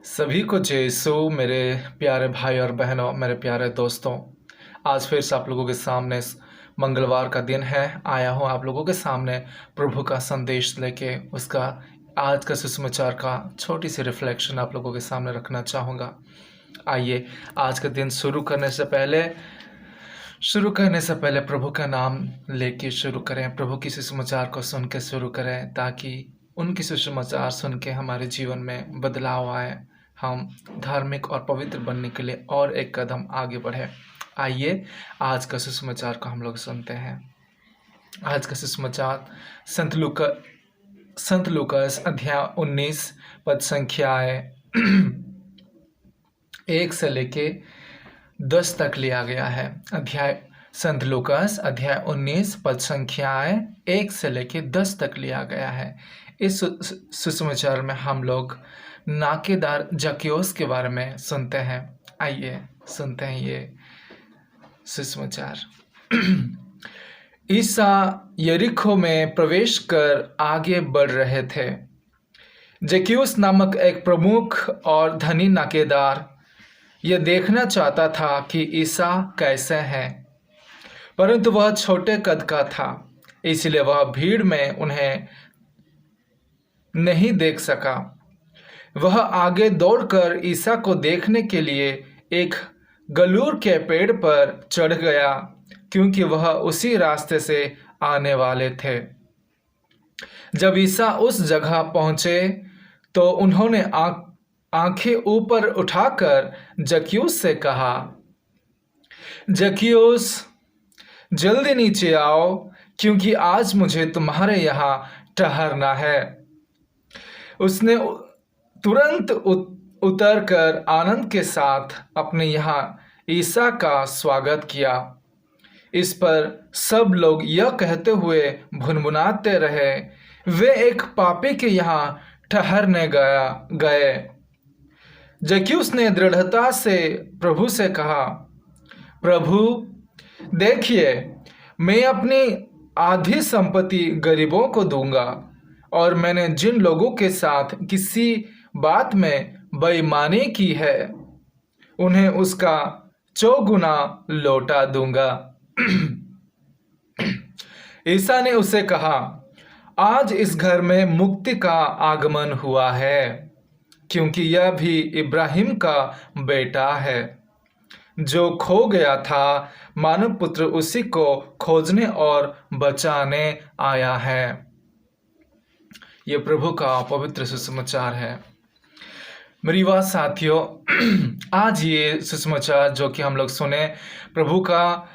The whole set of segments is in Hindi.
सभी को जय यीशु। मेरे प्यारे भाई और बहनों, मेरे प्यारे दोस्तों, आज फिर से आप लोगों के सामने मंगलवार का दिन है। आया हूँ आप लोगों के सामने प्रभु का संदेश लेके उसका आज का सुसमाचार का छोटी सी रिफ्लेक्शन आप लोगों के सामने रखना चाहूँगा। आइए आज का दिन शुरू करने से पहले प्रभु का नाम लेके शुरू करें, प्रभु की सुसमाचार को सुन के शुरू करें, ताकि उनकी सुसमाचार सुन के हमारे जीवन में बदलाव आए, हम धार्मिक और पवित्र बनने के लिए और एक कदम आगे बढ़े। आइए आज का सुसमाचार को हम लोग सुनते हैं। आज का सुसमाचार संत लूकास अध्याय 19 पद संख्याएं 1 से लेके 10 तक लिया गया है। संत लूकास अध्याय 19 पद संख्याएं 1 से लेके 10 तक लिया गया है। इस सुसमाचार में हम लोग नाकेदार जक्योस के बारे में सुनते हैं। आइए सुनते हैं ये सुसमाचार। ईसा यरीको में प्रवेश कर आगे बढ़ रहे थे। जक्योस नामक एक प्रमुख और धनी नाकेदार यह देखना चाहता था कि ईसा कैसे हैं, परंतु वह छोटे कद का था, इसलिए वह भीड़ में उन्हें नहीं देख सका। वह आगे दौड़कर ईसा को देखने के लिए एक गलूर के पेड़ पर चढ़ गया, क्योंकि वह उसी रास्ते से आने वाले थे। जब ईसा उस जगह पहुंचे तो उन्होंने आंखें ऊपर उठाकर जक्यूस से कहा, जक्यूस जल्दी नीचे आओ, क्योंकि आज मुझे तुम्हारे यहाँ ठहरना है। उसने तुरंत उतरकर आनंद के साथ अपने यहाँ ईसा का स्वागत किया। इस पर सब लोग यह कहते हुए भुनभुनाते रहे, वे एक पापी के यहाँ ठहरने गए। जक्यूस ने दृढ़ता से प्रभु से कहा, प्रभु देखिए, मैं अपनी आधी संपत्ति गरीबों को दूंगा, और मैंने जिन लोगों के साथ किसी बात में बेईमानी की है उन्हें उसका 4 गुना लौटा दूंगा। ईसा ने उसे कहा, आज इस घर में मुक्ति का आगमन हुआ है, क्योंकि यह भी इब्राहिम का बेटा है। जो खो गया था, मानव पुत्र उसी को खोजने और बचाने आया है। ये प्रभु का पवित्र सुसमाचार है। मेरी बात साथियों, आज ये सुसमाचार जो कि हम लोग सुने, प्रभु का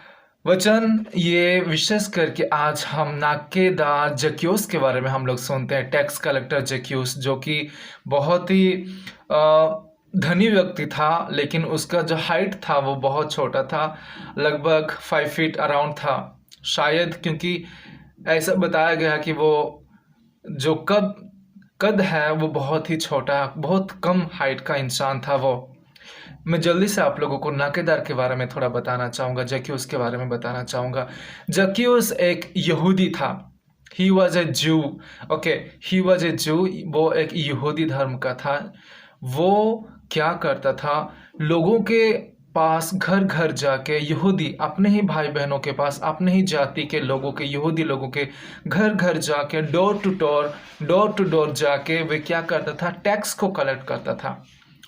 वचन, ये विशेष करके आज हम नाकेदार जक्यूस के बारे में हम लोग सुनते हैं। टैक्स कलेक्टर जक्यूस, जो कि बहुत ही धनी व्यक्ति था, लेकिन उसका जो हाइट था वो बहुत छोटा था, लगभग 5 फीट अराउंड था शायद, क्योंकि ऐसा बताया गया कि वो जो कद है वो बहुत ही छोटा, बहुत कम हाइट का इंसान था वो। मैं जल्दी से आप लोगों को नाकेदार के बारे में थोड़ा बताना चाहूँगा, जक्यूस के बारे में बताना चाहूँगा। जक्यूस एक यहूदी था। ही वॉज ए जू। ओके, ही वॉज ए जू। वो एक यहूदी धर्म का था। वो क्या करता था, लोगों के पास घर घर जाके, यहूदी अपने ही भाई बहनों के पास, अपने ही जाति के लोगों के, यहूदी लोगों के घर घर जाके, डोर टू डोर जाके वे क्या करता था, टैक्स को कलेक्ट करता था।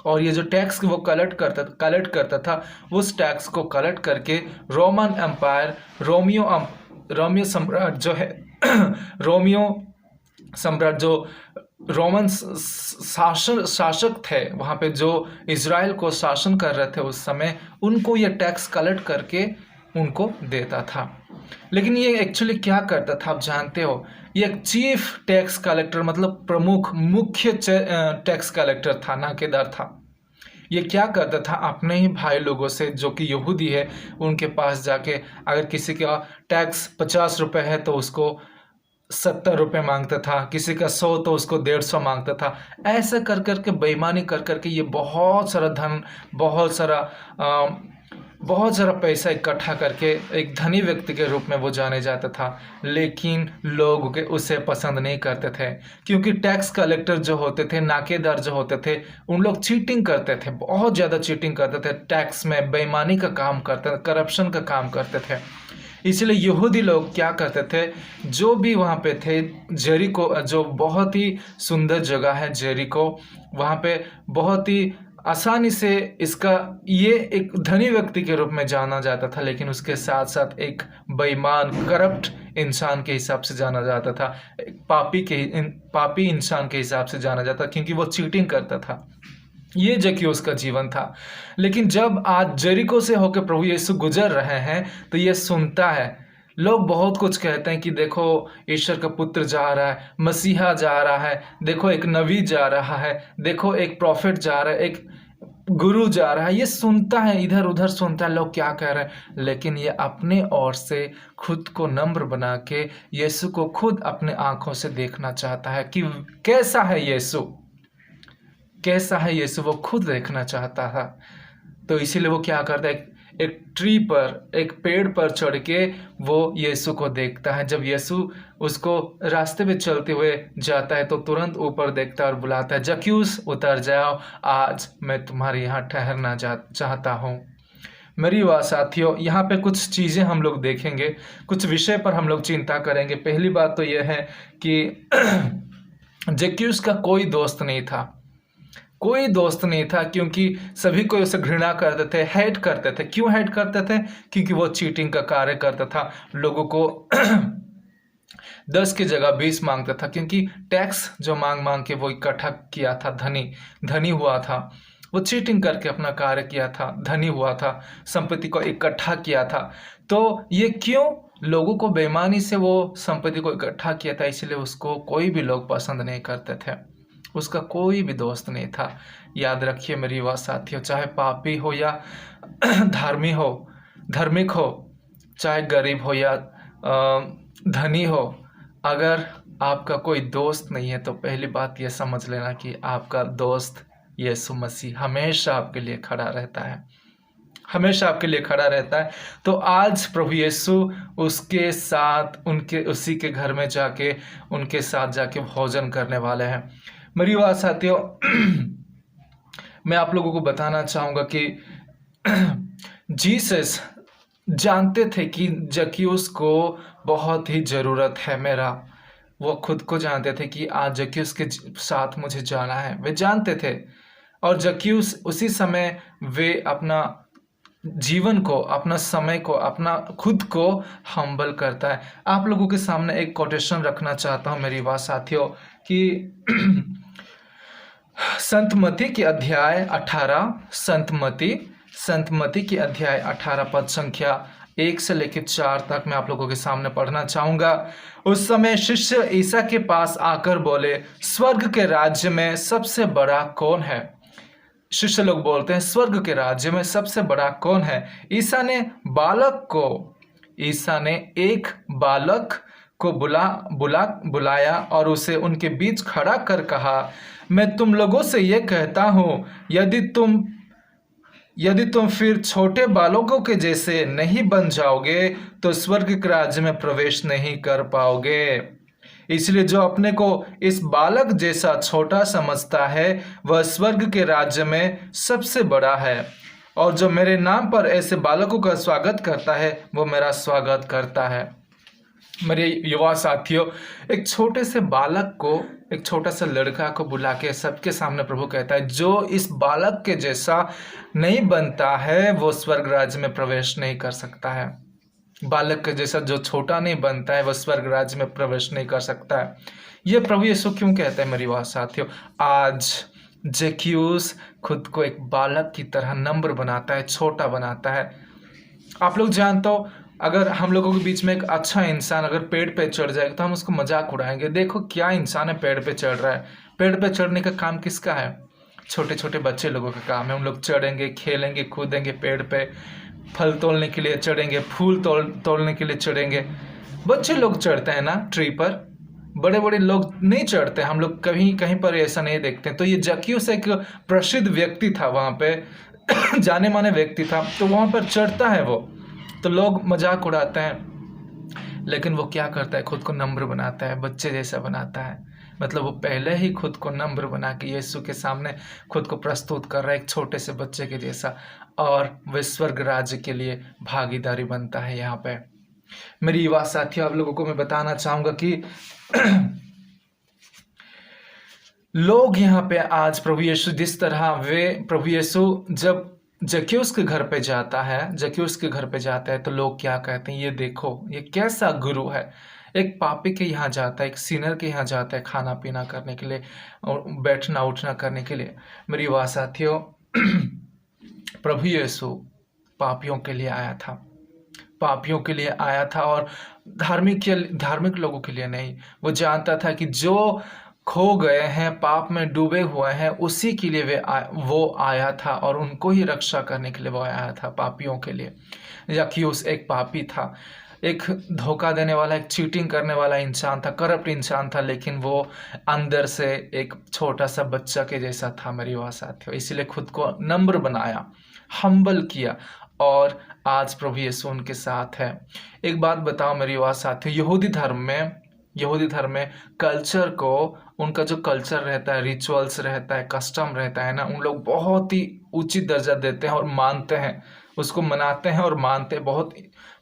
और ये जो टैक्स वो कलेक्ट करता था, उस टैक्स को कलेक्ट करके रोमन एम्पायर, रोमियो सम्राट जो है रोमियो सम्राट जो रोमन शासक थे वहाँ पे, जो इज़राइल को शासन कर रहे थे उस समय, उनको ये टैक्स कलेक्ट करके उनको देता था। लेकिन ये एक्चुअली क्या करता था आप जानते हो, ये एक चीफ टैक्स कलेक्टर, मतलब मुख्य टैक्स कलेक्टर था, नाकेदार था। ये क्या करता था, अपने ही भाई लोगों से जो कि यहूदी है उनके पास जाके, अगर किसी का टैक्स 50 रुपये है तो उसको 70 रुपये मांगता था, किसी का 100 तो उसको 150 मांगता था। ऐसा कर करके, बेईमानी कर करके ये बहुत सारा धन, बहुत सारा बहुत सारा पैसा इकट्ठा करके एक धनी व्यक्ति के रूप में वो जाने जाता था, लेकिन लोग उसे पसंद नहीं करते थे, क्योंकि टैक्स कलेक्टर जो होते थे, नाकेदार जो होते थे, उन लोग चीटिंग करते थे, बहुत ज़्यादा चीटिंग करते थे, टैक्स में बेईमानी का काम करते थे, करप्शन का काम करते थे। इसलिए यहूदी लोग क्या करते थे, जो भी वहाँ पे थे, जेरिको जो बहुत ही सुंदर जगह है जेरिको, वहाँ पे बहुत ही आसानी से इसका ये एक धनी व्यक्ति के रूप में जाना जाता था, लेकिन उसके साथ साथ एक बेईमान करप्ट इंसान के हिसाब से जाना जाता था, एक पापी इंसान के हिसाब से जाना जाता, क्योंकि वो चीटिंग करता था। ये जक्कियुस का जीवन था। लेकिन जब आज जेरिको से होकर प्रभु यीशु गुजर रहे हैं तो ये सुनता है। लोग बहुत कुछ कहते हैं कि देखो ईश्वर का पुत्र जा रहा है, मसीहा जा रहा है, देखो एक नबी जा रहा है, देखो एक प्रॉफिट जा रहा है, एक गुरु जा रहा है। ये सुनता है, इधर उधर सुनता है लोग क्या कह रहे हैं, लेकिन ये अपने ओर से खुद को नम्र बना के यीशु को खुद अपने आंखों से देखना चाहता है कि कैसा है यीशु, कैसा है यीशु, वो खुद देखना चाहता था। तो इसीलिए वो क्या करता है, एक ट्री पर, एक पेड़ पर चढ़ के वो यीशु को देखता है। जब यीशु उसको रास्ते में चलते हुए जाता है तो तुरंत ऊपर देखता है और बुलाता है, जक्कियुस उतर जाओ, आज मैं तुम्हारे यहाँ ठहरना चाहता हूँ। मेरी वाह साथियों, यहाँ पे कुछ चीज़ें हम लोग देखेंगे, कुछ विषय पर हम लोग चिंता करेंगे। पहली बात तो यह है कि जक्कियुस का कोई दोस्त नहीं था, कोई दोस्त नहीं था, क्योंकि सभी कोई उसे घृणा करते थे, हेट करते थे। क्यों हेट करते थे? क्योंकि वो चीटिंग का कार्य करता था, लोगों को 10 की जगह 20 मांगता था, क्योंकि टैक्स जो मांग मांग के वो इकट्ठा किया था, धनी हुआ था, वो चीटिंग करके अपना कार्य किया था, धनी हुआ था, संपत्ति को इकट्ठा किया था। तो ये क्यों? लोगों को बेईमानी से वो संपत्ति को इकट्ठा किया था, इसलिए उसको कोई भी लोग पसंद नहीं करते थे, उसका कोई भी दोस्त नहीं था। याद रखिए मेरी बात साथियों, चाहे पापी हो या धार्मिक हो, चाहे गरीब हो या धनी हो, अगर आपका कोई दोस्त नहीं है तो पहली बात यह समझ लेना कि आपका दोस्त यीशु मसीह हमेशा आपके लिए खड़ा रहता है, हमेशा आपके लिए खड़ा रहता है। तो आज प्रभु यीशु उसके साथ, उसी के घर में जाके उनके साथ जाके भोजन करने वाले हैं। मेरी बात साथियों, मैं आप लोगों को बताना चाहूँगा कि जीसस जानते थे कि जक्कियुस को बहुत ही ज़रूरत है मेरा। वो खुद को जानते थे कि आज जक्कियुस के साथ मुझे जाना है, वे जानते थे। और जक्कियुस उसी समय वे अपना जीवन को, अपना समय को, अपना खुद को हम्बल करता है। आप लोगों के सामने एक कोटेशन रखना चाहता हूँ मेरी बात साथियों कि संत मत्ती की अध्याय 18, संत मत्ती की अध्याय 18 पद संख्या 1 से लेकर 4 तक मैं आप लोगों के सामने पढ़ना चाहूँगा। उस समय शिष्य ईसा के पास आकर बोले, स्वर्ग के राज्य में सबसे बड़ा कौन है? शिष्य लोग बोलते हैं, स्वर्ग के राज्य में सबसे बड़ा कौन है? ईसा ने एक बालक को बुलाया और उसे उनके बीच खड़ा कर कहा, मैं तुम लोगों से ये कहता हूँ, यदि तुम फिर छोटे बालकों के जैसे नहीं बन जाओगे तो स्वर्ग के राज्य में प्रवेश नहीं कर पाओगे। इसलिए जो अपने को इस बालक जैसा छोटा समझता है वह स्वर्ग के राज्य में सबसे बड़ा है, और जो मेरे नाम पर ऐसे बालकों का स्वागत करता है वो मेरा स्वागत करता है। मेरे युवा साथियों, एक छोटे से बालक को, एक छोटा सा लड़का को बुला के सबके सामने प्रभु कहता है, जो इस बालक के जैसा नहीं बनता है वो स्वर्ग राज्य में प्रवेश नहीं कर सकता है। बालक के जैसा जो छोटा नहीं बनता है वह स्वर्ग राज्य में प्रवेश नहीं कर सकता है। ये प्रभु यीशु क्यों कहते हैं मेरी बात साथियों? आज जक्कियुस खुद को एक बालक की तरह नम्र बनाता है, छोटा बनाता है। आप लोग जानते हो, अगर हम लोगों के बीच में एक अच्छा इंसान अगर पेड़ पे चढ़ जाएगा तो हम उसको मजाक उड़ाएंगे, देखो क्या इंसान है पेड़ पे चढ़ रहा है। पेड़ पे चढ़ने का काम किसका है? छोटे छोटे बच्चे लोगों का काम है। उन लोग चढ़ेंगे, खेलेंगे, कूदेंगे, पेड़ पे फल तोड़ने के लिए चढ़ेंगे, फूल तोड़ने के लिए चढ़ेंगे। बच्चे लोग चढ़ते हैं ना ट्री पर, बड़े बड़े लोग नहीं चढ़ते। हम लोग कहीं कहीं पर ऐसा नहीं देखते। तो ये जक्कियुस एक प्रसिद्ध व्यक्ति था वहाँ पे, जाने माने व्यक्ति था, तो वहाँ पर चढ़ता है वो, तो लोग मजाक उड़ाते हैं, लेकिन वो क्या करता है, खुद को नम्र बनाता है, बच्चे जैसा बनाता है। मतलब वो पहले ही खुद को नम्र बना के यीशु के सामने खुद को प्रस्तुत कर रहा है एक छोटे से बच्चे के जैसा, और वे स्वर्ग राज्य के लिए भागीदारी बनता है। यहाँ पे मेरी युवा साथियों, आप लोगों को मैं बताना चाहूँगा कि लोग यहाँ पे आज प्रभु यीशु जिस तरह वे प्रभु यीशु जब जक्कैउस के घर पे जाता है, जक्कैउस के घर पे जाता है, तो लोग क्या कहते हैं, ये देखो ये कैसा गुरु है, एक पापी के यहाँ जाता है, एक सिनर के यहाँ जाता है खाना पीना करने के लिए और बैठना उठना करने के लिए। मेरी युवा साथियों, प्रभु यीशु पापियों के लिए आया था, पापियों के लिए आया था, और धार्मिक लोगों के लिए नहीं। वो जानता था कि जो खो गए हैं, पाप में डूबे हुए हैं, उसी के लिए वो आया था, और उनको ही रक्षा करने के लिए वो आया था, पापियों के लिए। जक्कैउस एक पापी था, एक धोखा देने वाला, एक चीटिंग करने वाला इंसान था, करप्ट इंसान था, लेकिन वो अंदर से एक छोटा सा बच्चा के जैसा था मेरी युवा साथियों। इसीलिए खुद को नम्र बनाया, हम्बल किया, और आज प्रभु यीशु उनके साथ है। एक बात बताओ मेरी युवा साथियों, यहूदी धर्म में कल्चर को, उनका जो कल्चर रहता है, रिचुअल्स रहता है, कस्टम रहता है ना, उन लोग बहुत ही उचित दर्जा देते हैं और मानते हैं, उसको मनाते हैं और मानते हैं, बहुत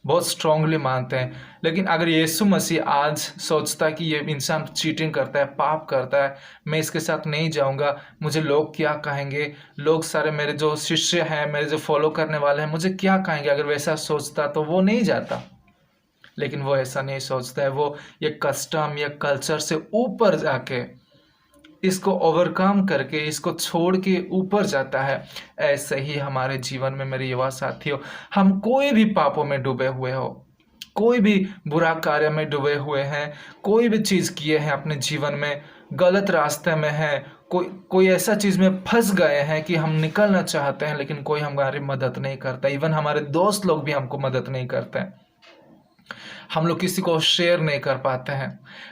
बहुत स्ट्रांगली मानते हैं। लेकिन अगर यीशु मसीह आज सोचता कि ये इंसान चीटिंग करता है, पाप करता है, मैं इसके साथ नहीं जाऊंगा, मुझे लोग क्या कहेंगे, लोग सारे मेरे जो शिष्य हैं, मेरे जो फॉलो करने वाले हैं, मुझे क्या कहेंगे, अगर वैसा सोचता तो वो नहीं जाता। लेकिन वो ऐसा नहीं सोचता है, वो ये कस्टम या कल्चर से ऊपर जाके, इसको ओवरकम करके, इसको छोड़ के ऊपर जाता है। ऐसे ही हमारे जीवन में मेरे युवा साथियों, हम कोई भी पापों में डूबे हुए हो, कोई भी बुरा कार्य में डूबे हुए हैं, कोई भी चीज़ किए हैं अपने जीवन में, गलत रास्ते में हैं, कोई ऐसा चीज़ में फंस गए हैं कि हम निकलना चाहते हैं, लेकिन कोई हमारी मदद नहीं करता, इवन हमारे दोस्त लोग भी हमको मदद नहीं करते हैं, हम लोग किसी को शेयर नहीं कर पाते हैं।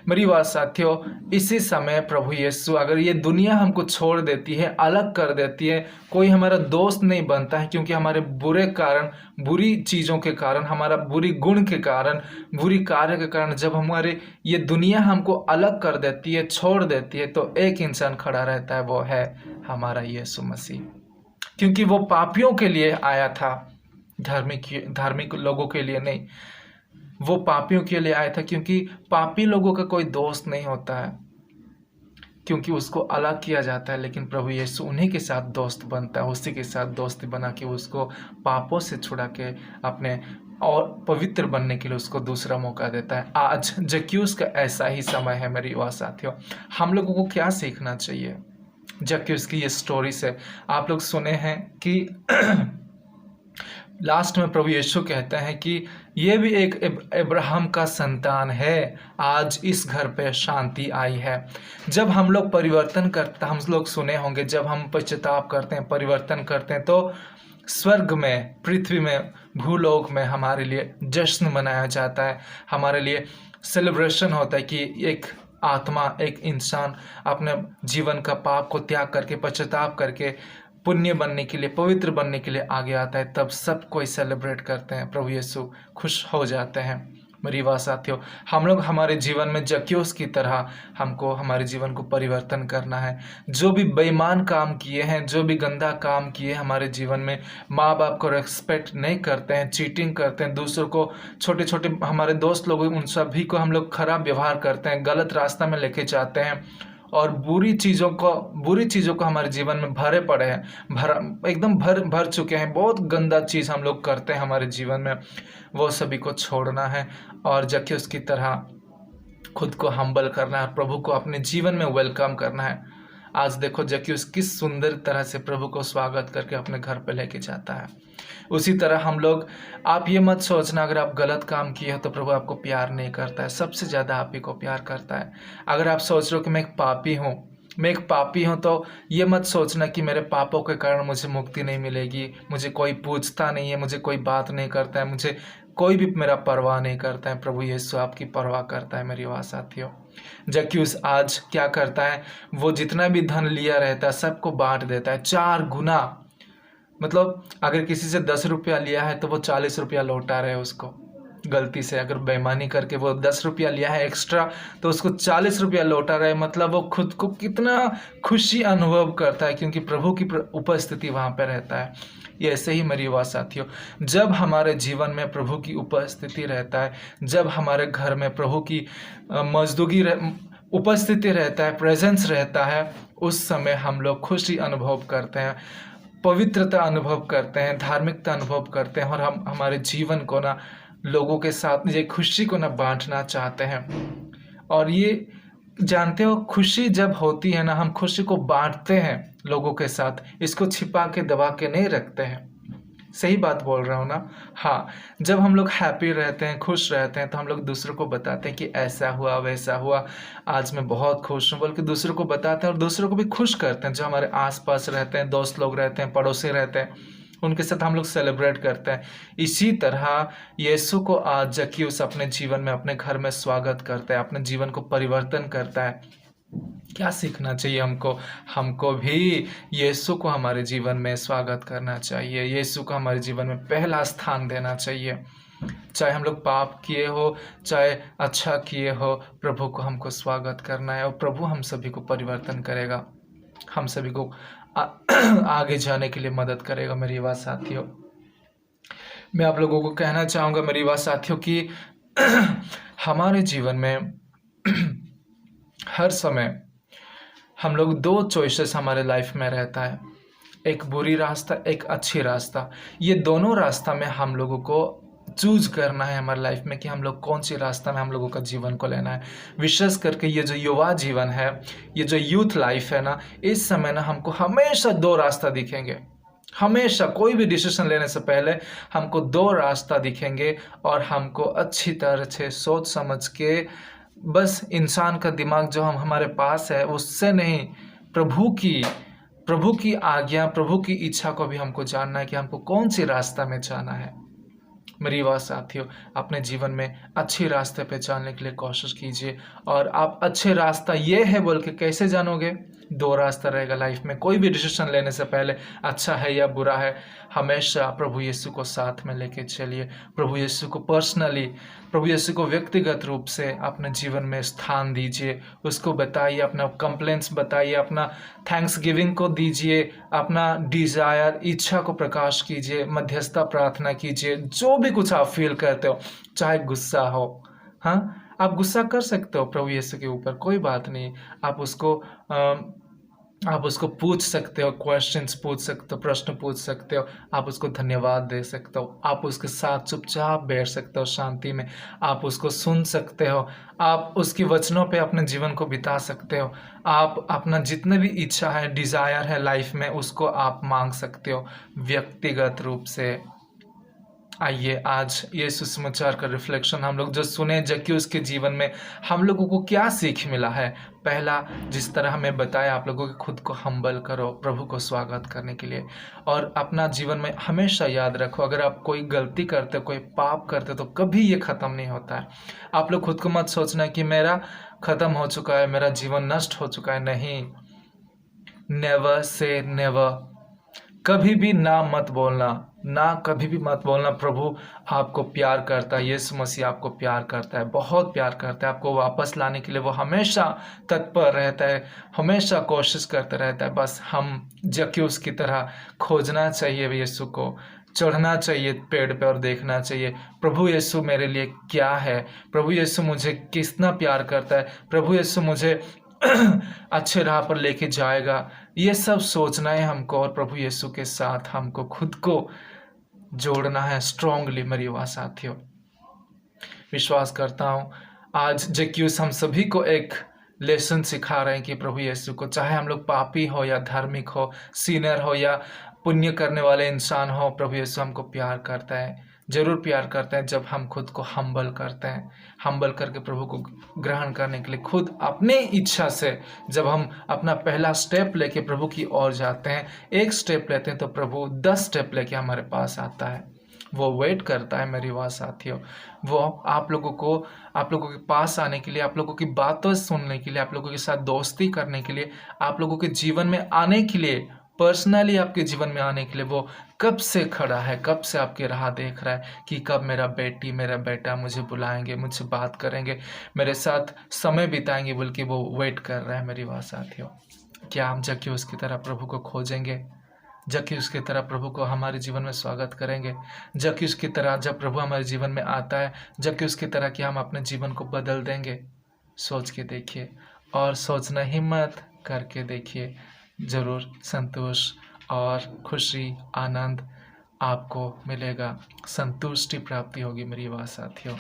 मेरी बात साथियों, इसी समय प्रभु यीशु, अगर ये दुनिया हमको छोड़ देती है, अलग कर देती है, कोई हमारा दोस्त नहीं बनता है, क्योंकि हमारे बुरे कारण, बुरी चीज़ों के कारण, हमारा बुरी गुण के कारण, बुरी कार्य के कारण, जब हमारे ये दुनिया हमको अलग कर देती है, छोड़ देती है, तो एक इंसान खड़ा रहता है, वो है हमारा यीशु मसीह। क्योंकि वो पापियों के लिए आया था, धार्मिक लोगों के लिए नहीं। वो पापियों के लिए आया था, क्योंकि पापी लोगों का कोई दोस्त नहीं होता है, क्योंकि उसको अलग किया जाता है। लेकिन प्रभु यीशु उन्हीं के साथ दोस्त बनता है, उसी के साथ दोस्ती बना के उसको पापों से छुड़ा के अपने और पवित्र बनने के लिए उसको दूसरा मौका देता है। आज जक्कैउस का ऐसा ही समय है मेरी युवा साथियों। हम लोगों को क्या सीखना चाहिए जक्कैउस की ये स्टोरी से? आप लोग सुने हैं कि लास्ट में प्रभु यीशु कहते हैं कि ये भी एक अब्राहम का संतान है, आज इस घर पे शांति आई है। जब हम लोग परिवर्तन करते, हम लोग सुने होंगे, जब हम पश्चाताप करते हैं, परिवर्तन करते हैं, तो स्वर्ग में, पृथ्वी में, भूलोक में हमारे लिए जश्न मनाया जाता है, हमारे लिए सेलिब्रेशन होता है कि एक आत्मा, एक इंसान अपने जीवन का पाप को त्याग करके, पश्चाताप करके पुण्य बनने के लिए, पवित्र बनने के लिए आगे आता है। तब सब कोई सेलिब्रेट करते हैं, प्रभु यीशु खुश हो जाते हैं। मेरी बात साथियों, हम लोग हमारे जीवन में जक्कैउस की तरह हमको हमारे जीवन को परिवर्तन करना है। जो भी बेईमान काम किए हैं, जो भी गंदा काम किए हमारे जीवन में, माँ बाप को रेस्पेक्ट नहीं करते हैं, चीटिंग करते हैं, दूसरों को, छोटे छोटे हमारे दोस्त लोग, उन सभी को हम लोग खराब व्यवहार करते हैं, गलत रास्ता में लेके जाते हैं, और बुरी चीज़ों को हमारे जीवन में भरे पड़े हैं, एकदम भर चुके हैं, बहुत गंदा चीज़ हम लोग करते हैं हमारे जीवन में, वो सभी को छोड़ना है और जक्कैउस की तरह खुद को हम्बल करना है, प्रभु को अपने जीवन में वेलकम करना है। आज देखो जक्कैउस किस सुंदर तरह से प्रभु को स्वागत करके अपने घर पे लेके जाता है। उसी तरह हम लोग, आप ये मत सोचना अगर आप गलत काम किए हो तो प्रभु आपको प्यार नहीं करता है, सबसे ज़्यादा आप ही को प्यार करता है। अगर आप सोच रहे हो कि मैं एक पापी हूँ, तो ये मत सोचना कि मेरे पापों के कारण मुझे मुक्ति नहीं मिलेगी, मुझे कोई पूछता नहीं है, मुझे कोई बात नहीं करता है, मुझे कोई भी मेरा परवाह नहीं करता है। प्रभु यीशु आपकी परवाह करता है मेरी बात साथियों। जक्कैउस आज क्या करता है, वो जितना भी धन लिया रहता है सबको बांट देता है, 4 गुना मतलब अगर किसी से 10 रुपया लिया है तो वो 40 रुपया लौटा रहे उसको, गलती से अगर बेईमानी करके वो 10 रुपया लिया है एक्स्ट्रा तो उसको 40 रुपया लौटा रहे, मतलब वो खुद को कितना खुशी अनुभव करता है क्योंकि प्रभु की उपस्थिति वहाँ पर रहता है। ये ऐसे ही मेरी युवा साथियों, जब हमारे जीवन में प्रभु की उपस्थिति रहता है, जब हमारे घर में प्रभु की मौजूदगी उपस्थिति रहता है, प्रेजेंस रहता है, उस समय हम लोग खुशी अनुभव करते हैं, पवित्रता अनुभव करते हैं, धार्मिकता अनुभव करते हैं और हम हमारे जीवन को ना लोगों के साथ ये खुशी को ना बांटना चाहते हैं। और ये जानते हो, खुशी जब होती है ना, हम खुशी को बांटते हैं लोगों के साथ, इसको छिपा के दबा के नहीं रखते हैं। सही बात बोल रहा हूँ ना? हाँ, जब हम लोग हैप्पी रहते हैं, खुश रहते हैं, तो हम लोग दूसरों को बताते हैं कि ऐसा हुआ वैसा हुआ, आज मैं बहुत खुश हूँ, बल्कि दूसरों को बताते हैं और दूसरों को भी खुश करते हैं। जो हमारे आसपास रहते हैं, दोस्त लोग रहते हैं, पड़ोसी रहते हैं, उनके साथ हम लोग सेलिब्रेट करते हैं। इसी तरह यीशु को आज जक्कियुस अपने जीवन में, अपने घर में स्वागत करता है, अपने जीवन को परिवर्तन करता है। क्या सीखना चाहिए हमको भी यीशु को हमारे जीवन में स्वागत करना चाहिए, यीशु को हमारे जीवन में पहला स्थान देना चाहिए। चाहे हम लोग पाप किए हो, चाहे अच्छा किए हो, प्रभु को हमको स्वागत करना है और प्रभु हम सभी को परिवर्तन करेगा, हम सभी को आगे जाने के लिए मदद करेगा। मेरी बात साथियों, मैं आप लोगों को कहना चाहूँगा मेरी बात साथियों कि हमारे जीवन में हर समय हम लोग दो चॉइसेस हमारे लाइफ में रहता है, एक बुरी रास्ता, एक अच्छी रास्ता। ये दोनों रास्ता में हम लोगों को चूज करना है हमारे लाइफ में कि हम लोग कौन सी रास्ता में हम लोगों का जीवन को लेना है। विशेष करके ये जो युवा जीवन है, ये जो यूथ लाइफ है ना, इस समय ना हमको हमेशा दो रास्ता दिखेंगे। हमेशा कोई भी डिसीजन लेने से पहले हमको दो रास्ता दिखेंगे और हमको अच्छी तरह से सोच समझ के, बस इंसान का दिमाग जो हमारे पास है उससे नहीं, प्रभु की आज्ञा, प्रभु की इच्छा को भी हमको जानना है कि हमको कौन सी रास्ता में जाना है। मेरी बात साथियों, अपने जीवन में अच्छी रास्ते पे चलने के लिए कोशिश कीजिए। और आप अच्छे रास्ता ये है बोल के कैसे जानोगे? दो रास्ता रहेगा लाइफ में। कोई भी डिसीजन लेने से पहले अच्छा है या बुरा है, हमेशा प्रभु यीशु को साथ में लेके चलिए। प्रभु यीशु को पर्सनली, प्रभु यीशु को व्यक्तिगत रूप से अपने जीवन में स्थान दीजिए। उसको बताइए, अपना कंप्लेंट्स बताइए, अपना थैंक्स गिविंग को दीजिए, अपना डिज़ायर, इच्छा को प्रकाश कीजिए, मध्यस्थता प्रार्थना कीजिए। जो भी कुछ आप फील करते हो, चाहे गुस्सा हो, हाँ, आप गुस्सा कर सकते हो प्रभु यीशु के ऊपर, कोई बात नहीं। आप उसको पूछ सकते हो, क्वेश्चंस पूछ सकते हो, प्रश्न पूछ सकते हो, आप उसको धन्यवाद दे सकते हो, आप उसके साथ चुपचाप बैठ सकते हो शांति में, आप उसको सुन सकते हो, आप उसकी वचनों पे अपने जीवन को बिता सकते हो, आप अपना जितने भी इच्छा है, डिज़ायर है लाइफ में, उसको आप मांग सकते हो व्यक्तिगत रूप से। आइए आज ये सुसमाचार का रिफ्लेक्शन हम लोग जो सुने जक्कियुस के जीवन में, हम लोगों को क्या सीख मिला है। पहला, जिस तरह हमें बताया आप लोगों के, खुद को हम्बल करो प्रभु को स्वागत करने के लिए। और अपना जीवन में हमेशा याद रखो, अगर आप कोई गलती करते, कोई पाप करते, तो कभी ये ख़त्म नहीं होता है। आप लोग खुद को मत सोचना कि मेरा ख़त्म हो चुका है, मेरा जीवन नष्ट हो चुका है। नहीं, नेवर से नेवर, कभी भी ना मत बोलना, ना कभी भी मत बोलना। प्रभु आपको प्यार करता है, यीशु मसीह आपको प्यार करता है, बहुत प्यार करता है। आपको वापस लाने के लिए वो हमेशा तत्पर रहता है, हमेशा कोशिश करता रहता है। बस हम जक्कियुस की तरह खोजना चाहिए यीशु को, चढ़ना चाहिए पेड़ पे और देखना चाहिए प्रभु यीशु मेरे लिए क्या है, प्रभु यीशु मुझे कितना प्यार करता है, प्रभु यीशु मुझे अच्छे राह पर लेके जाएगा। ये सब सोचना है हमको और प्रभु यीशु के साथ हमको खुद को जोड़ना है स्ट्रांगली। मेरी युवा साथियों, विश्वास करता हूँ आज जक्कियुस हम सभी को एक लेसन सिखा रहे हैं कि प्रभु यीशु को, चाहे हम लोग पापी हो या धार्मिक हो, सीनियर हो या पुण्य करने वाले इंसान हो, प्रभु यीशु हमको प्यार करता है, जरूर प्यार करते हैं जब हम खुद को हम्बल करते हैं। हम्बल करके प्रभु को ग्रहण करने के लिए खुद अपने इच्छा से जब हम अपना पहला स्टेप लेके प्रभु की ओर जाते हैं, एक स्टेप लेते हैं तो प्रभु 10 स्टेप लेके हमारे पास आता है। वो वेट करता है मेरी बात साथियों, वो आप लोगों के पास आने के लिए, आप लोगों की बातों सुनने के लिए, आप लोगों के साथ दोस्ती करने के लिए, आप लोगों के जीवन में आने के लिए पर्सनली आपके जीवन में आने के लिए वो कब से खड़ा है, कब से आपकी राह देख रहा है कि कब मेरा बेटी मेरा बेटा मुझे बुलाएंगे, मुझसे बात करेंगे, मेरे साथ समय बिताएंगे, बोल के वो वेट कर रहा है मेरी बात साथियों। क्या हम जक्कियुस की तरह प्रभु को खोजेंगे? जक्कियुस की तरह प्रभु को हमारे जीवन में स्वागत करेंगे? जक्कियुस की तरह जब प्रभु हमारे जीवन में आता है, जक्कियुस की तरह कि हम अपने जीवन को बदल देंगे? सोच के देखिए, और सोचना ही मत, करके देखिए। ज़रूर संतोष और खुशी, आनंद आपको मिलेगा, संतुष्टि प्राप्ति होगी मेरी बात साथियों।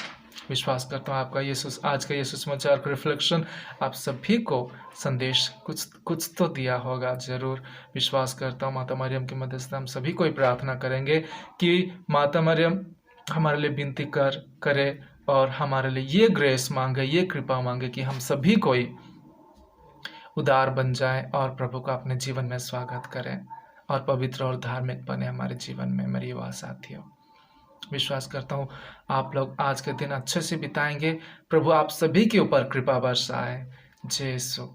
विश्वास करता हूँ आपका आज का ये सुसमाचार का रिफ्लेक्शन आप सभी को संदेश कुछ कुछ तो दिया होगा। ज़रूर विश्वास करता हूँ माता मरियम की मदद से हम सभी को ही प्रार्थना करेंगे कि माता मरियम हमारे लिए विनती करे और हमारे लिए ये ग्रेस मांगे, ये कृपा मांगे कि हम सभी कोई उदार बन जाए और प्रभु का अपने जीवन में स्वागत करें और पवित्र और धार्मिक बने हमारे जीवन में मेरी बात साथियों। विश्वास करता हूँ आप लोग आज के दिन अच्छे से बिताएंगे। प्रभु आप सभी के ऊपर कृपा बरसाए। जय यीशु।